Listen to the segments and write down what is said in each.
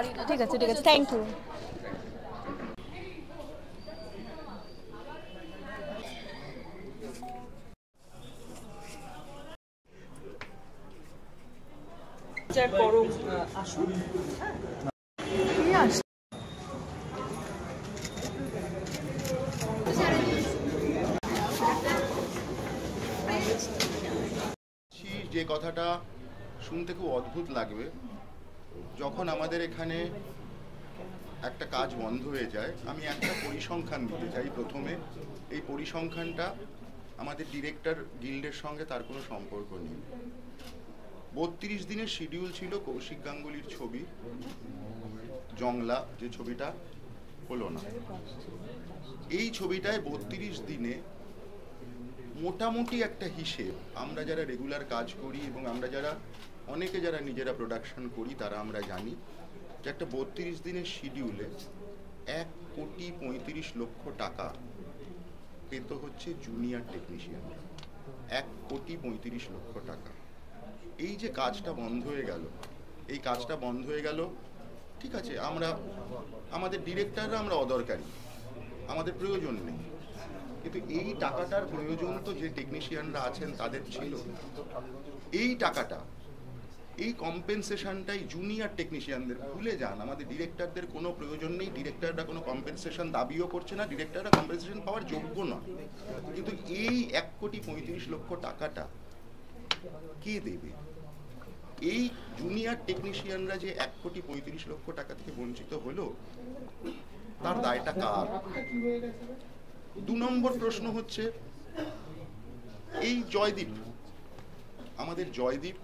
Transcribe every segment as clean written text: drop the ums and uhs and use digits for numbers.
পারি না। ঠিক আছে, থ্যাংক ইউ। আসুন। যে কথাটা শুনতে খুব অদ্ভুত লাগবে, যখন আমাদের এখানে একটা কাজ বন্ধ হয়ে যায়, আমি একটা পরিসংখ্যান দিতে চাই প্রথমে। এই পরিসংখ্যানটা আমাদের ডিরেক্টর গিল্ডের সঙ্গে তার কোনো সম্পর্ক নেই। 32 দিনের শিডিউল ছিল কৌশিক গাঙ্গুলির ছবি জংলা, যে ছবিটা হলো না। এই ছবিটায় 32 দিনে মোটামুটি একটা হিসেব, আমরা যারা রেগুলার কাজ করি এবং আমরা যারা অনেকে যারা নিজেরা প্রোডাকশন করি তারা আমরা জানি যে একটা 32 দিনের শিডিউলে 1,35,00,000 টাকা পেত হচ্ছে জুনিয়র টেকনিশিয়ান। 1,35,00,000 টাকা। এই যে কাজটা বন্ধ হয়ে গেল, এই কাজটা বন্ধ হয়ে গেল, ঠিক আছে, আমরা আমাদের ডিরেক্টররা আমরা অদরকারি, আমাদের প্রয়োজন নেই, কিন্তু এই টাকাটার প্রয়োজন তো যে টেকনিশিয়ানরা আছেন তাদের ছিল। এই টাকাটা, এই কম্পেনসেশনটাই জুনিয়র টেকনিশিয়ানদের, ভুলে যান আমাদের ডিরেক্টরদের কোনো প্রয়োজন নেই, ডিরেক্টররা কোনো কম্পেনসেশন দাবিও করছে না, ডিরেক্টররা কম্পেনসেশন পাওয়ার যোগ্য নয়। কিন্তু এই 1,35,00,000 টাকাটা কে দেবে? এই জুনিয়র টেকনিশিয়ানরা যে 1,35,00,000 টাকা থেকে বঞ্চিত হলো, তার দায়টা কার? 2 নম্বর প্রশ্ন হচ্ছে, এই জয়দীপ, আমাদের জয়দীপ,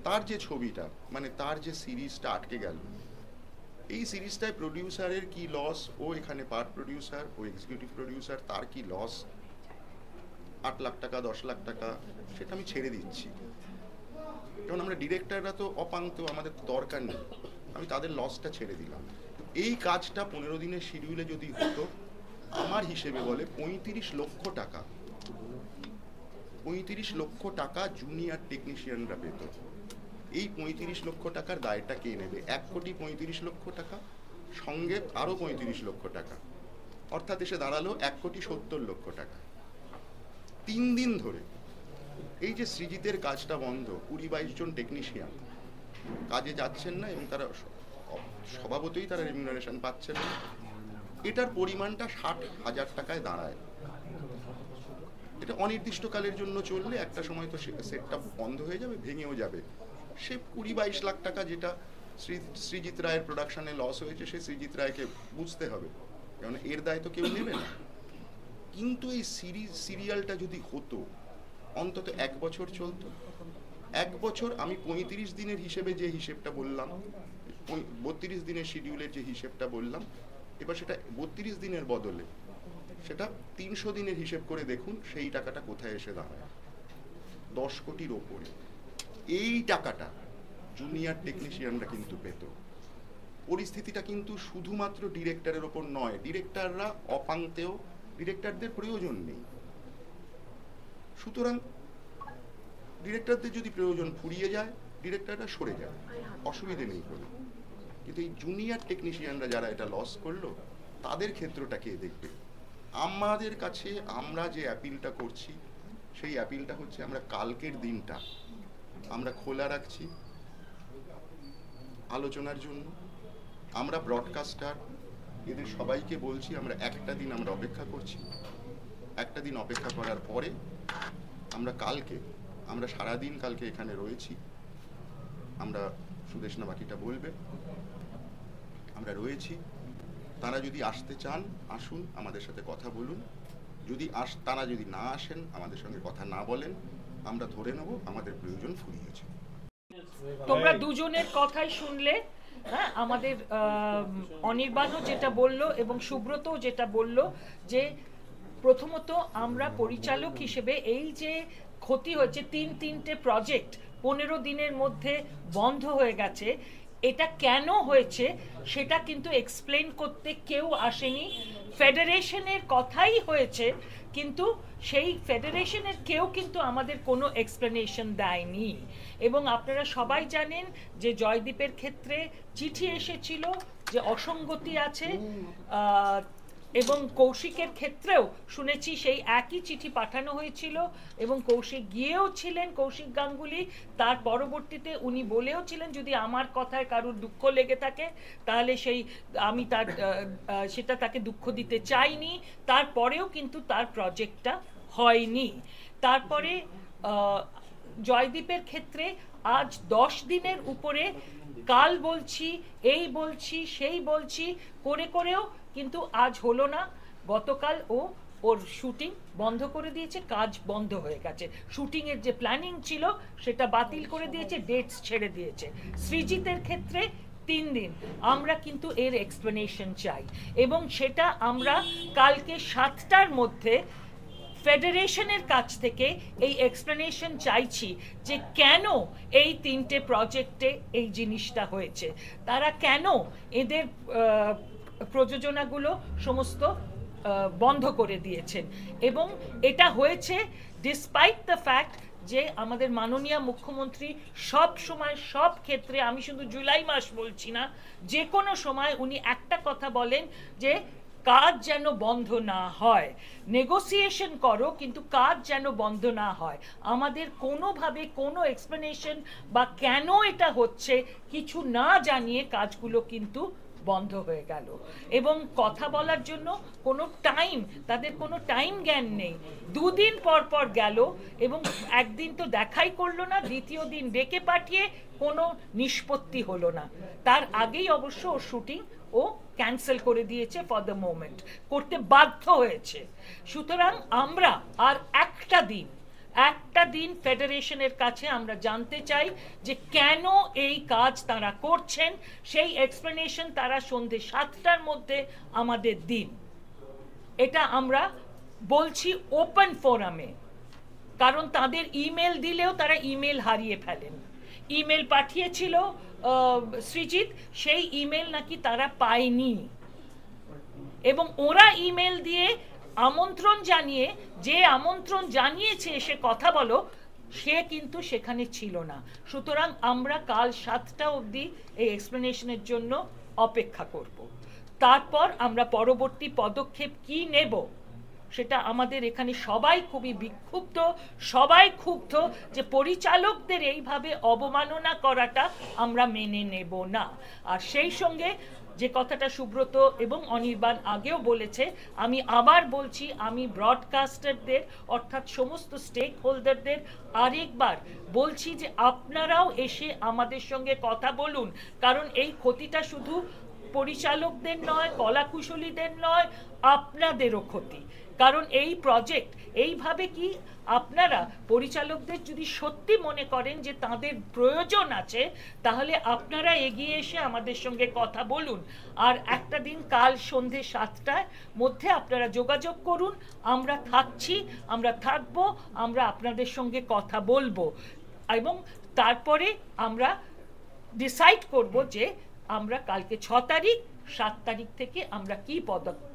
তার যে ছবিটা, মানে তার যে সিরিজটা আটকে গেল, এই সিরিজটায় প্রডিউসারের কি লস? ও এখানে পার্ট প্রডিউসার, ও এক্সিকিউটিভ প্রডিউসার, তার কি লস? 8 লাখ টাকা, 10 লাখ টাকা, সেটা আমি ছেড়ে দিচ্ছি, কারণ আমরা ডিরেক্টররা তো অপান্ত, আমাদের দরকার নেই, আমি তাদের লসটা ছেড়ে দিলাম। এই কাজটা 15 দিনের শিডিউলে যদি হতো, আমার হিসেবে বলে 35 লক্ষ টাকা, 35 লক্ষ টাকা জুনিয়র টেকনিশিয়ানরা পেত। এই 35 লক্ষ টাকার দায়টা কে নেবে? 1,35,00,000 টাকা সঙ্গে আরো 35 লক্ষ টাকা, অর্থাৎ এসে দাঁড়ালো 1,70,00,000 টাকা। 3 দিন ধরে এই যে সৃজিতের কাজটা বন্ধ, 20-22 জন টেকনিশিয়ান কাজে যাচ্ছেন না এবং তারা স্বভাবতই তারা রেমিউনারেশন পাচ্ছেন না, এটার পরিমাণটা 60,000 টাকায় দাঁড়ায়। এটা অনির্দিষ্টকালের জন্য চললে একটা সময় তো সেটটা বন্ধ হয়ে যাবে, ভেঙেও যাবে। সে 20-22 লাখ টাকা যেটা সৃজিত রায়ের প্রোডাকশনে লস হয়েছে, সে সৃজিত রায়কে বুঝতে হবে, কারণ এর দায় তো কেউ নেবে না। কিন্তু এই সিরিয়ালটা যদি হতো, অন্তত 1 বছর চলতো। 1 বছর আমি 35 দিনের হিসেবে যে হিসেবটা বললাম, 32 দিনের শিডিউলের যে হিসেবটা বললাম, এবার সেটা 32 দিনের বদলে সেটা 300 দিনের হিসেব করে দেখুন সেই টাকাটা কোথায় এসে দাঁড়ায়। 10 কোটির ওপরে। এই টাকাটা জুনিয়র টেকনিশিয়ানরা কিন্তু পেত। পরিস্থিতিটা কিন্তু শুধুমাত্র ডিরেক্টরের ওপর নয়, ডিরেক্টররা অপান্তেও, ডিরেক্টরদের প্রয়োজন নেই। সুতরাং ডিরেক্টরদের যদি প্রয়োজন ফুরিয়ে যায়, ডিরেক্টররা সরে যায়, অসুবিধে নেই কোনো। কিন্তু এই জুনিয়র টেকনিশিয়ানরা যারা এটা লস করলো, তাদের ক্ষেত্রটা কে দেখবে? আমাদের কাছে আমরা যে অ্যাপিলটা করছি, সেই অ্যাপিলটা হচ্ছে আমরা কালকের দিনটা আমরা খোলা রাখছি আলোচনার জন্য। আমরা ব্রডকাস্টার এদের সবাইকে বলছি, আমরা একটা দিন আমরা অপেক্ষা করছি। একটা দিন অপেক্ষা করার পরে আমরা কালকে, আমরা সারাদিন কালকে এখানে রয়েছি, আমরা সুদেশনা বাকিটা বলবে, আমরা রয়েছি। তারা যদি আসতে চান আসুন, আমাদের সাথে কথা বলুন। যদি তারা যদি না আসেন, আমাদের সঙ্গে কথা না বলেন, আমরা ধরে নেব আমাদের প্রয়োজন ফুরিয়েছে। তোমরা দুজনের কথাই শুনলে, হ্যাঁ, আমাদের অনির্বাণও যেটা বলল এবং সুব্রতও যেটা বলল, যে প্রথমত আমরা পরিচালক হিসেবে এই যে ক্ষতি হয়েছে, 3টে প্রজেক্ট 15 দিনের মধ্যে বন্ধ হয়ে গেছে, এটা কেন হয়েছে সেটা কিন্তু এক্সপ্লেন করতে কেউ আসেনি। ফেডারেশনের কথাই হয়েছে কিন্তু সেই ফেডারেশনের কেউ কিন্তু আমাদের কোনো এক্সপ্লেনেশন দেয়নি। এবং আপনারা সবাই জানেন যে জয়দীপের ক্ষেত্রে চিঠি এসেছিল যে অসঙ্গতি আছে, এবং কৌশিকের ক্ষেত্রেও শুনেছি সেই একই চিঠি পাঠানো হয়েছিল এবং কৌশিক গিয়েও ছিলেন, কৌশিক গাঙ্গুলি। তার পরবর্তীতে উনি বলেও ছিলেন যদি আমার কথায় কারোর দুঃখ লেগে থাকে তাহলে আমি সেটা তাকে দুঃখ দিতে চাইনি। তারপরেও কিন্তু তার প্রজেক্টটা হয়নি। তারপরে জয়দীপের ক্ষেত্রে আজ 10 দিনের উপরে কাল বলছি, এই বলছি, সেই বলছি করেও কিন্তু আজ হলো না। গতকাল ওর শুটিং বন্ধ করে দিয়েছে, কাজ বন্ধ হয়ে গেছে। শুটিংয়ের যে প্ল্যানিং ছিল সেটা বাতিল করে দিয়েছে, ডেটস ছেড়ে দিয়েছে। সৃজিতের ক্ষেত্রে 3 দিন। আমরা কিন্তু এর এক্সপ্লেনেশন চাই এবং সেটা আমরা কালকে 7টার মধ্যে ফেডারেশনের কাছ থেকে এই এক্সপ্লেনেশন চাইছি যে কেন এই 3টে প্রজেক্টে এই জিনিসটা হয়েছে, তারা কেন এদের প্রযোজনাগুলো সমস্ত বন্ধ করে দিয়েছেন। এবং এটা হয়েছে ডিসপাইট দ্য ফ্যাক্ট যে আমাদের মাননীয় মুখ্যমন্ত্রী সব সময় সব ক্ষেত্রে, আমি শুধু জুলাই মাস বলছি না, যে কোনো সময় উনি একটা কথা বলেন যে কাজ যেন বন্ধ না হয়, নেগোসিয়েশন করো কিন্তু কাজ যেন বন্ধ না হয়। আমাদের কোনোভাবে কোনো এক্সপ্লেনেশন বা কেন এটা হচ্ছে কিছু না জানিয়ে কাজগুলো কিন্তু বন্ধ হয়ে গেল। এবং কথা বলার জন্য কোনো টাইম, তাদের কোনো টাইম জ্ঞান নেই। 2 দিন পর গেল এবং একদিন তো দেখাই করলো না, দ্বিতীয় দিন ডেকে পাঠিয়ে কোনো নিষ্পত্তি হলো না। তার আগেই অবশ্য ওর শুটিং ও ক্যান্সেল করে দিয়েছে, ফর দ্য মোমেন্ট করতে বাধ্য হয়েছে। সুতরাং আমরা আর একটা দিন ফেডারেশনের কাছে আমরা জানতে চাই যে কেন এই কাজ তারা করছেন, সেই এক্সপ্লেনেশন তারা সন্ধ্যে 7টার মধ্যে আমাদের দিন। এটা আমরা বলছি ওপেন ফোরামে, কারণ তাদের ইমেল দিলেও তারা ইমেল হারিয়ে ফেলেন। ইমেল পাঠিয়েছিল সৃজিত, সেই ইমেল নাকি তারা পায়নি এবং ওরা ইমেল দিয়ে আমন্ত্রণ জানিয়ে, যে আমন্ত্রণ জানিয়েছে এসে কথা বলো, সে কিন্তু সেখানে ছিল না। সুতরাং আমরা কাল 7টা অবধি এই এক্সপ্লেনেশনের জন্য অপেক্ষা করব। তারপর আমরা পরবর্তী পদক্ষেপ কি নেব সেটা আমাদের এখানে সবাই খুবই বিক্ষুব্ধ, সবাই ক্ষুব্ধ যে পরিচালকদের এইভাবে অবমাননা করাটা আমরা মেনে নেব না। আর সেই সঙ্গে যে কথাটা সুব্রত এবং অনির্বাণ আগেও বলেছে, আমি আবার বলছি, আমি ব্রডকাস্টারদের অর্থাৎ সমস্ত স্টেক হোল্ডারদের আরেকবার বলছি যে আপনারাও এসে আমাদের সঙ্গে কথা বলুন, কারণ এই ক্ষতিটা শুধু পরিচালকদের নয়, কলাকুশলীদের নয়, আপনাদেরও ক্ষতি। কারণ এই প্রজেক্ট এইভাবে কি আপনারা পরিচালকদের যদি সত্যি মনে করেন যে তাদের প্রয়োজন আছে, তাহলে আপনারা এগিয়ে এসে আমাদের সঙ্গে কথা বলুন। আর একটা দিন কাল সন্ধে 7টার মধ্যে আপনারা যোগাযোগ করুন, আমরা থাকছি, আমরা থাকবো, আমরা আপনাদের সঙ্গে কথা বলবো এবং তারপরে আমরা ডিসাইড করব যে আমরা কালকে 6 তারিখ 7 তারিখ থেকে আমরা কি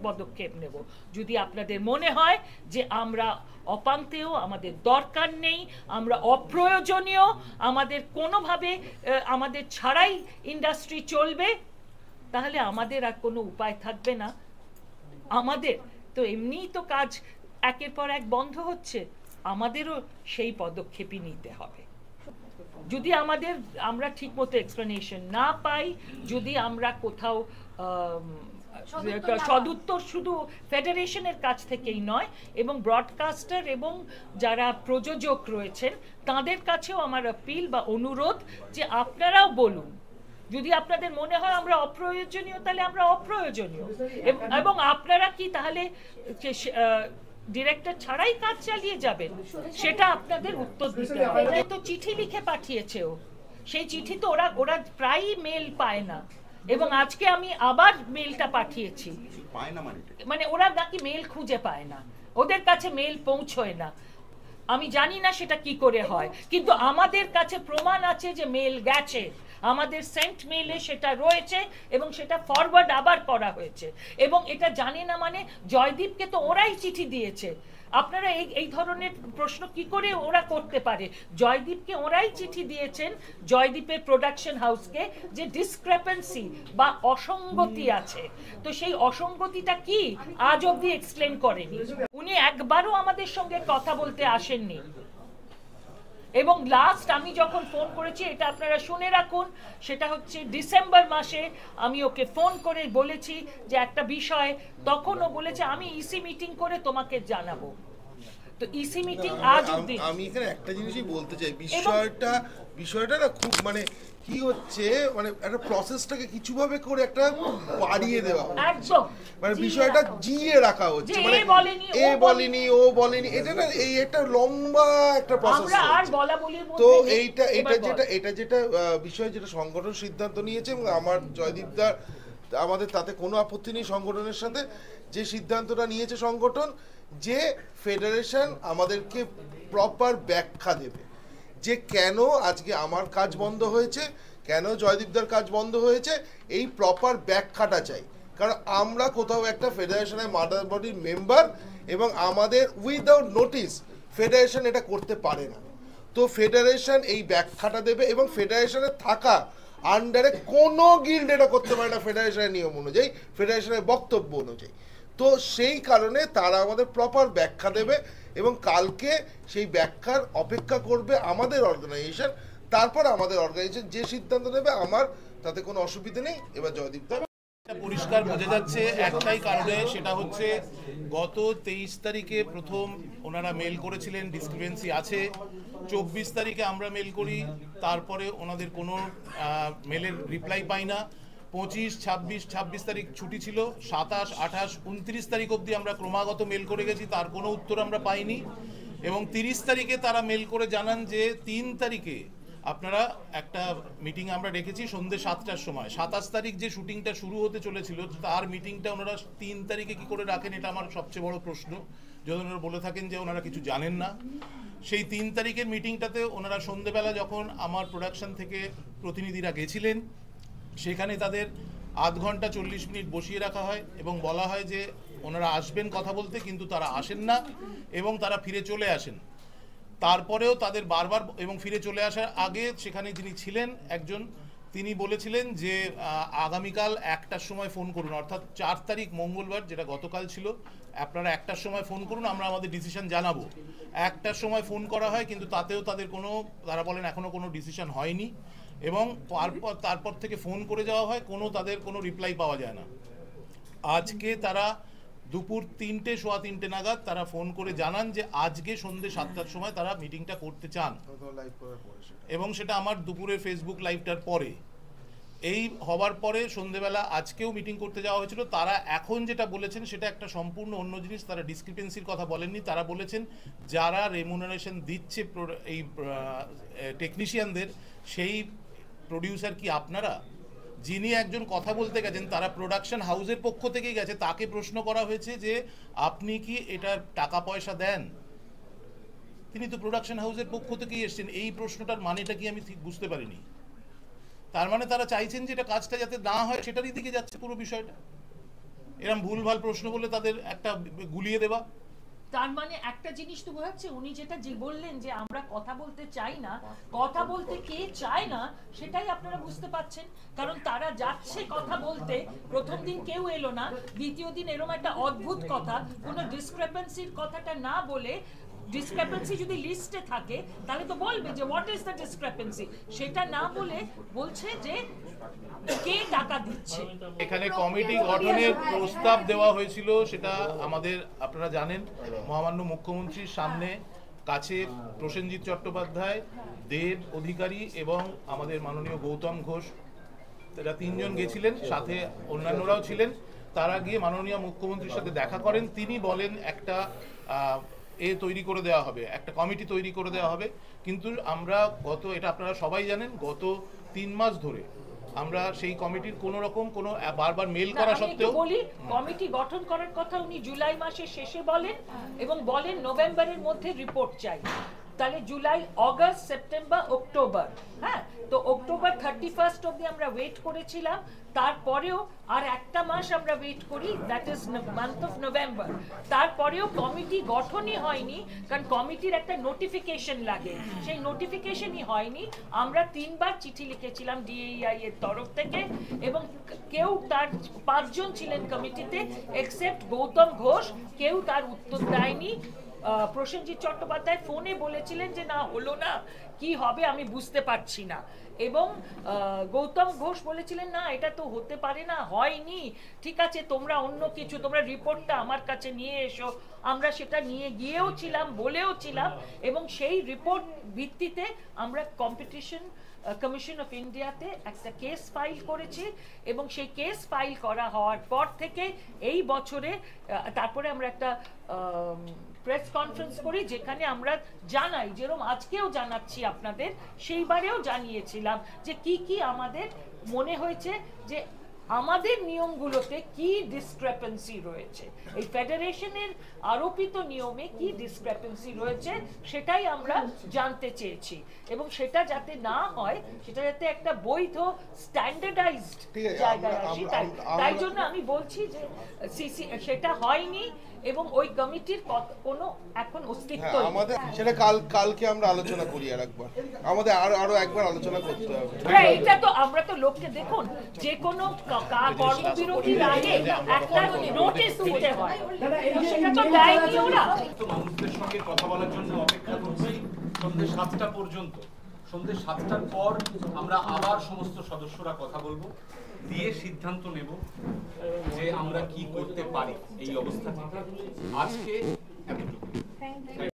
পদক্ষেপ নেব। যদি আপনাদের মনে হয় যে আমরা অপান্তেও, আমাদের দরকার নেই, আমরা অপ্রয়োজনীয়, আমাদের কোনোভাবে আমাদের ছাড়াই ইন্ডাস্ট্রি চলবে, তাহলে আমাদের আর কোনো উপায় থাকবে না। আমাদের তো এমনিই তো কাজ একের পর এক বন্ধ হচ্ছে, আমাদেরও সেই পদক্ষেপই নিতে হবে। যদি আমরা ঠিকমতো এক্সপ্লেনেশন না পাই, যদি আমরা কোথাও সদুত্তর শুধু ফেডারেশনের কাছ থেকেই নয় এবং ব্রডকাস্টার এবং যারা প্রযোজক রয়েছেন তাদের কাছেও আমার আপিল বা অনুরোধ যে আপনারাও বলুন। যদি আপনাদের মনে হয় আমরা অপ্রয়োজনীয়, তাহলে আমরা অপ্রয়োজনীয়, এবং আপনারা কি তাহলে ডিরেক্টর ছাড়াই কাজ চালিয়ে যাবেন, সেটা আপনাদের উত্তর দিতে হবে। তো চিঠি লিখে পাঠিয়েছে ও, সেই চিঠি তো ওরা প্রায়ই মেল পায় না, এবং আজকে আমি আবার মেলটা পাঠিয়েছি, মানে ওরা নাকি মেল খুঁজে পায় না, ওদের কাছে মেল পৌঁছয় না। আমি জানি না সেটা কি করে হয়, কিন্তু আমাদের কাছে প্রমাণ আছে যে মেল গেছে, আমাদের সেন্ট মেইলে সেটা রয়েছে এবং সেটা ফরওয়ার্ড আবার করা হয়েছে। এবং এটা জানি না মানে জয়দীপকে তো ওরাই চিঠি দিয়েছে, আপনারা এই ধরনের প্রশ্ন কি করে ওরা করতে পারে? জয়দীপকে ওরাই চিঠি দিয়েছেন, জয়দীপের প্রোডাকশন হাউসকে, যে ডিসক্রেপেন্সি বা অসঙ্গতি আছে। তো সেই অসঙ্গতিটা কি আজ অবধি এক্সপ্লেন করেনি। উনি একবারও আমাদের সঙ্গে কথা বলতে আসেননি। এবং লাস্ট আমি যখন ফোন করেছি, এটা আপনারা শুনে রাখুন, সেটা হচ্ছে ডিসেম্বর মাসে আমি ওকে ফোন করে বলেছি যে একটা বিষয়, তখন ও বলেছে আমি ইসি মিটিং করে তোমাকে জানাবো। তো ইসি মিটিং আজ অবধি। আমি এখানে একটা জিনিসই বলতে চাই, বিষয়টা না খুব মানে কি হচ্ছে, মানে একটা প্রসেসটাকে কিছুভাবে করে একটা বাড়িয়ে দেওয়া হচ্ছে। একদম মানে বিষয়টা জিয়ে রাখা হচ্ছে, মানে এ বলেনি ও বলেনি, এটা না এই একটা লম্বা একটা প্রসেস। আমরা আর বলা বলির মধ্যে তো নেই। এটা যেটা বিষয়, যেটা সংগঠন সিদ্ধান্ত নিয়েছে, এবং আমার জয়দীপদা, আমাদের তাতে কোনো আপত্তি নেই সংগঠনের সাথে। যে সিদ্ধান্তটা নিয়েছে সংগঠন, যে ফেডারেশন আমাদেরকে প্রপার ব্যাখ্যা দেবে যে কেন আজকে আমার কাজ বন্ধ হয়েছে, কেন জয়দীপদার কাজ বন্ধ হয়েছে, এই প্রপার ব্যাখ্যাটা চাই। কারণ আমরা কোথাও একটা ফেডারেশনের মাদার বডির মেম্বার, এবং আমাদের উইদাউট নোটিস ফেডারেশন এটা করতে পারে না। তো ফেডারেশন এই ব্যাখ্যাটা দেবে, এবং ফেডারেশনের থাকা আন্ডারে কোনো গিল্ড এটা করতে পারে না ফেডারেশনের নিয়ম অনুযায়ী, ফেডারেশনের বক্তব্য অনুযায়ী। তো সেই কারণে তারা আমাদের প্রপার ব্যাখ্যা দেবে, এবং কালকে সেই ব্যাখ্যার অপেক্ষা করবে আমাদের অর্গানাইজেশন। তারপর আমাদের অর্গানাইজেশন যে সিদ্ধান্ত নেবে, আমার তাতে কোনো অসুবিধা নেই। এবার জয়দীপ দা, পরিষ্কার বোঝা যাচ্ছে একটাই কারণে, সেটা হচ্ছে গত 23 তারিখে প্রথম ওনারা মেল করেছিলেন, ডিসক্রিপেন্সি আছে। 24 তারিখে আমরা মেল করি, তারপরে ওনাদের কোনো মেলের রিপ্লাই পাই না। 25, 26 তারিখ ছুটি ছিল, 27, 28, 29 তারিখ অবধি আমরা ক্রমাগত মেল করে গেছি, তার কোনো উত্তর আমরা পাইনি। এবং 30 তারিখে তারা মেল করে জানান যে 3 তারিখে আপনারা একটা মিটিং আমরা রেখেছি সন্ধ্যে 7টার সময়। 27 তারিখ যে শুটিংটা শুরু হতে চলেছিল, তার মিটিংটা ওনারা 3 তারিখে কি করে রাখেন, এটা আমার সবচেয়ে বড় প্রশ্ন। যদি ওনারা বলে থাকেন যে ওনারা কিছু জানেন না, সেই 3 তারিখের মিটিংটাতে ওনারা সন্ধ্যেবেলা যখন আমার প্রোডাকশন থেকে প্রতিনিধিরা গেছিলেন, সেখানে তাদের আধ ঘন্টা 40 মিনিট বসিয়ে রাখা হয় এবং বলা হয় যে ওনারা আসবেন কথা বলতে, কিন্তু তারা আসেন না এবং তারা ফিরে চলে আসেন। তারপরেও তাদের বারবার, এবং ফিরে চলে আসার আগে সেখানে যিনি ছিলেন একজন, তিনি বলেছিলেন যে আগামীকাল 1টার সময় ফোন করুন, অর্থাৎ 4 তারিখ মঙ্গলবার, যেটা গতকাল ছিল, আপনারা 1টার সময় ফোন করুন, আমরা আমাদের ডিসিশন জানাবো। 1টার সময় ফোন করা হয়, কিন্তু তাতেও তাদের কোনো, তারা বলেন এখনও কোনো ডিসিশন হয়নি, এবং তারপর থেকে ফোন করে যাওয়া হয়, তাদের কোনো রিপ্লাই পাওয়া যায় না। আজকে তারা দুপুর 3টে, সোয়া 3টে নাগাদ তারা ফোন করে জানান যে আজকে সন্ধ্যে 7টার সময় তারা মিটিংটা করতে চান, এবং সেটা আমার দুপুরে ফেসবুক লাইভটার পরে। এই হবার পরে সন্ধ্যেবেলা আজকেও মিটিং করতে যাওয়া হয়েছিল। তারা এখন যেটা বলেছেন সেটা একটা সম্পূর্ণ অন্য জিনিস। তারা ডিসক্রিপেন্সির কথা বলেননি, তারা বলেছেন যারা রেমুনারেশন দিচ্ছে এই টেকনিশিয়ানদের, সেই প্রডিউসার কি আপনারা? যিনি একজন কথা বলতে গেছেন, তারা প্রোডাকশন হাউসের পক্ষ থেকেই গেছে, তাকে প্রশ্ন করা হয়েছে যে আপনি কি এটা টাকা পয়সা দেন? তিনি তো প্রোডাকশন হাউসের পক্ষ থেকেই এসেছেন। এই প্রশ্নটার মানেটা কি আমি ঠিক বুঝতে পারিনি। তার মানে তারা চাইছেন যে এটা কাজটা যাতে না হয় সেটারই দিকে যাচ্ছে পুরো বিষয়টা। এরকম ভুলভাল প্রশ্ন বলে তাদের একটা গুলিয়ে দেওয়া। তার মানে একটা জিনিস তো বোঝাচ্ছে, উনি যেটা বললেন যে আমরা কথা বলতে চাই না, কথা বলতে কে চায় না সেটাই আপনারা বুঝতে পাচ্ছেন। কারণ তারা যাচ্ছে কথা বলতে, প্রথম দিন কেউ এলো না, দ্বিতীয় দিন এরকম একটা অদ্ভুত কথা, কোনো ডিসক্রেপেন্সির কথাটা না বলে, ডিসক্রেপেন্সি যদি লিস্টে থাকে তাহলে তো বলবে যে হোয়াট ইজ দ্য ডিসক্রেপেন্সি, সেটা না বলে বলছে যে কে টাকা দিচ্ছে। এখানে কমিটি গঠনের প্রস্তাব দেওয়া হয়েছিল, সেটা আমাদের আপনারা জানেন, মহামান্য মুখ্যমন্ত্রীর সামনে কাছে প্রসেনজিৎ চট্টোপাধ্যায়, দেব অধিকারী এবং আমাদের মাননীয় গৌতম ঘোষ, এরা 3 জন গেছিলেন, সাথে অন্যান্যরাও ছিলেন। তারা গিয়ে মাননীয় মুখ্যমন্ত্রীর সাথে দেখা করেন। তিনি বলেন একটা তৈরি করে দেওয়া হবে, একটা কমিটি তৈরি করে দেওয়া হবে। কিন্তু আমরা এটা আপনারা সবাই জানেন, গত 3 মাস ধরে আমরা সেই কমিটির কোনো রকম কোনো বারবার মেল করা সত্ত্বেও, বলি কমিটি গঠন করার কথা উনি জুলাই মাসের শেষে বলেন, এবং বলেন নভেম্বরের মধ্যে রিপোর্ট চাই। তাহলে জুলাই, অগস্ট, সেপ্টেম্বর, অক্টোবর, হ্যাঁ, তো অক্টোবর 31 অবধি আমরা ওয়েট করেছিলাম। তারপরেও আর একটা মাস আমরা ওয়েট করি, that is month of November. তারপরেও কমিটি গঠনই হয়নি, কারণ কমিটির একটা নোটিফিকেশন লাগে, সেই নোটিফিকেশনই হয়নি। আমরা 3 বার চিঠি লিখেছিলাম DEI এর তরফ থেকে, এবং কেউ, তার 5 জন ছিলেন কমিটিতে এক্সেপ্ট গৌতম ঘোষ, কেউ তার উত্তর দেয়নি। প্রসেনজিৎ চট্টোপাধ্যায় ফোনে বলেছিলেন যে না, হলো না, কি হবে আমি বুঝতে পারছি না, এবং গৌতম ঘোষ বলেছিলেন না, এটা তো হতে পারে না, হয়নি, ঠিক আছে তোমরা অন্য কিছু, তোমরা রিপোর্টটা আমার কাছে নিয়ে এসো। আমরা সেটা নিয়ে গিয়েও ছিলাম, বলেও ছিলাম, এবং সেই রিপোর্ট ভিত্তিতে আমরা কম্পিটিশন কমিশন অফ ইন্ডিয়াতে একটা কেস ফাইল করেছি, এবং সেই কেস ফাইল করা হওয়ার পর থেকে এই বছরে তারপরে আমরা একটা প্রেস কনফারেন্স করি, যেখানে আমরা জানাই, যেরকম আজকেও জানাচ্ছি আপনাদের, সেইবারেও জানিয়েছিলাম যে কি কি আমাদের মনে হয়েছে, যে আমাদের নিয়মগুলোতে কি ডিসক্রেপেন্সি রয়েছে, এই ফেডারেশনের আরোপিত নিয়মে কি ডিসক্রেপেন্সি রয়েছে, সেটাই আমরা জানতে চেয়েছি, এবং সেটা যাতে না হয়, সেটা যাতে একটা বৈধ স্ট্যান্ডার্ডাইজড জায়গায় আসে, তাই জন্য আমি বলছি যে সেটা হয়নি, এবং ওই কমিটির কোনো এখন অস্তিত্ব আমাদের সেটা কালকে আমরা আলোচনা করি আর একবার, আমাদের আরো একবার আলোচনা করতে হবে। এটা তো আমরা তো লোককে, দেখুন, যে কোনো কর্মবিরতির আগে একটা নোটিশ দিতে হয়, সেটা তো দেয়নি ওরা। মানুষদের সঙ্গে কথা বলার জন্য অপেক্ষা করছি সন্ধ্যে 7টা পর্যন্ত। সন্ধ্যে 7টার পর আমরা আবার সমস্ত সদস্যরা কথা বলবো, দিয়ে সিদ্ধান্ত নেব যে আমরা কি করতে পারি এই অবস্থা থেকে। আজকে এতটুকু।